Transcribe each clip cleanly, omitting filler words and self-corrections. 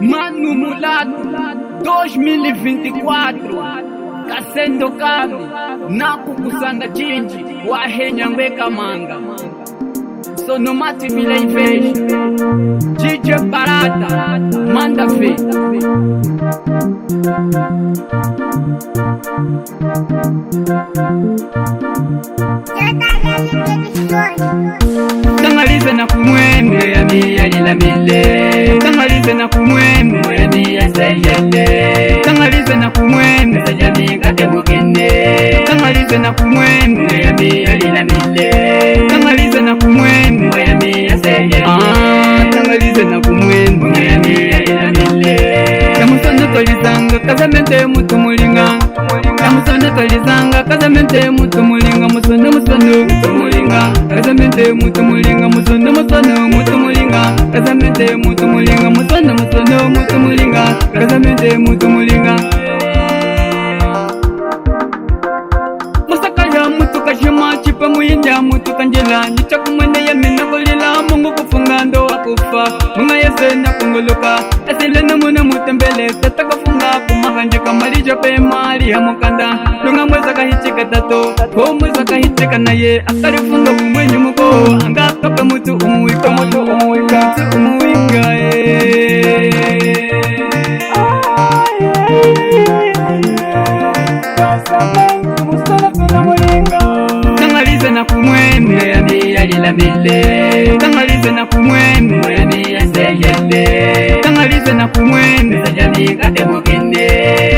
Mano Mulato 2024 Kasendo Kami Nakukusanda Chinji Wahenya Mbeka Manga Sonomati Vila Iveshi Jije Barata Manda Fe Tangalize na kumwende ya miya lila mile Tangalize na kumwende ya miya sayele Tangalize na kumwende sa jami kate mugine Tangalize na kumwende ya miya lila mile Tangalize na kumwende ya miya sayele Tangalize na kumwende ya miya lila mile Kamusono tolizanga kazamente mutu mulinga Kamusono tolizanga kazamente mutu mulinga Musono mutu mulinga Kazamente mutu mulinga Musono mutu mulinga Kazamente mutu mulinga Musono mutu mulinga Kazamente mutu mulinga Musakaya mutu kashima chipa muyinja mutu kanjila Nicha kumwende ya mina kulila Mungu kufunga ndo wakufa Munga yese na kunguluka Esile na muna mutembele Tata kafunga kumahanje kamalija pe mali ya mukanda Lunga mweza kahichika tato Ho mweza kahichika na ye Akarifunga kumwenye muko Anga toka mutu umuika Mutu umuika Tangalize na kumwende ya miya lila mile Tangalize na kumwende ya miya sayele Tangalize na kumwende sa jami kate mugine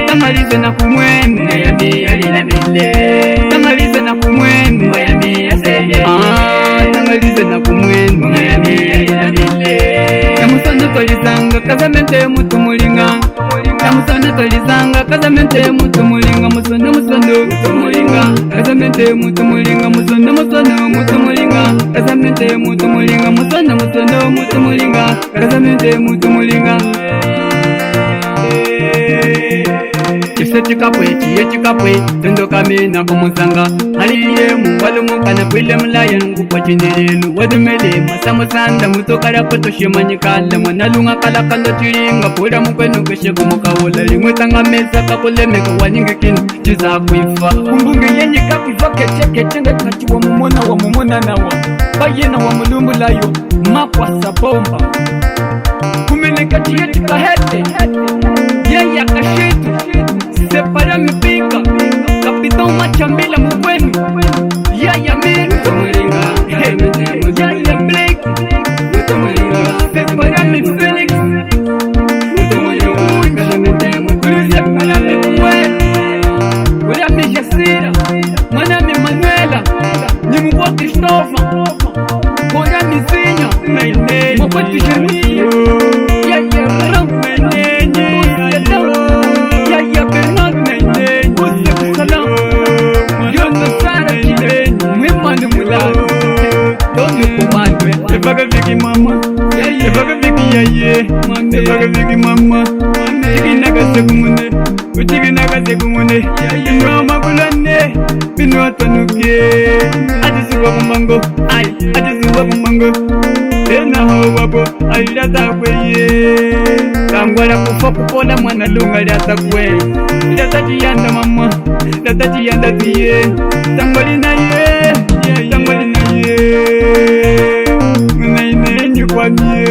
Tangalize na kumwende ya miya lila mile Tangalize na kumwende ya miya sayele Tangalize na kumwende ya miya lila mile Kamusono tolizanga kazamente mutu mulinga Kamusono tolizanga kazamente mutu mulinga Musono mutu mulinga Kazamente mutu mulinga Musono mutu mulinga Kazamente mutu mulinga Musono mutu mulinga Kazamente mutu mulinga Chise chikapwe chiye chikapwe Tendo kami na kumusanga Haliye muwalu mukana kwile mlaya Ngukwa chindirelu wadumele Masamusanda mutokara pato shimanyikala Manalunga kalakalo chiringa Pura mukwenu keshe kumukawula Limwe tanga meza kakulemeka waningekinu Chiza kuifa Kumbunge yenye kapifa kecheke Chenge kachiwa mumona nawa Bayena wa mulumbu layo Makwa sabomba Kumeneka chiye chikahete Yaya kashitu Separa mipika Kapitão machambila mukwenu Yaya miru Tumulinga Yaya Blake Tumulinga Separa mi Felix Tumulinga Kulize mwana mi mwe Kulia mi Jasira Mwana mi Manuela Nimuwa Christopher Kulia mi Zinya Mwakweti Jania Yaya Ram Yaya Bernard Salam Yono Sara Kileni Mwemanu Mulado Dono kumandwe Sebaga viki mama Sebaga viki yaye Sebaga viki mama Tiki naga sekumune Utiki naga sekumune Binwa magulane Binwa tanuke Ajisuwa kumango Ajisuwa kumango Tena hao wabo Ailata kweye Kangwala kufa kupola mwana lunga liata kwe Liata jiyanda mama Liata jiyanda tiye Tangwali na ye Tangwali na ye Muna ine nyukwa miye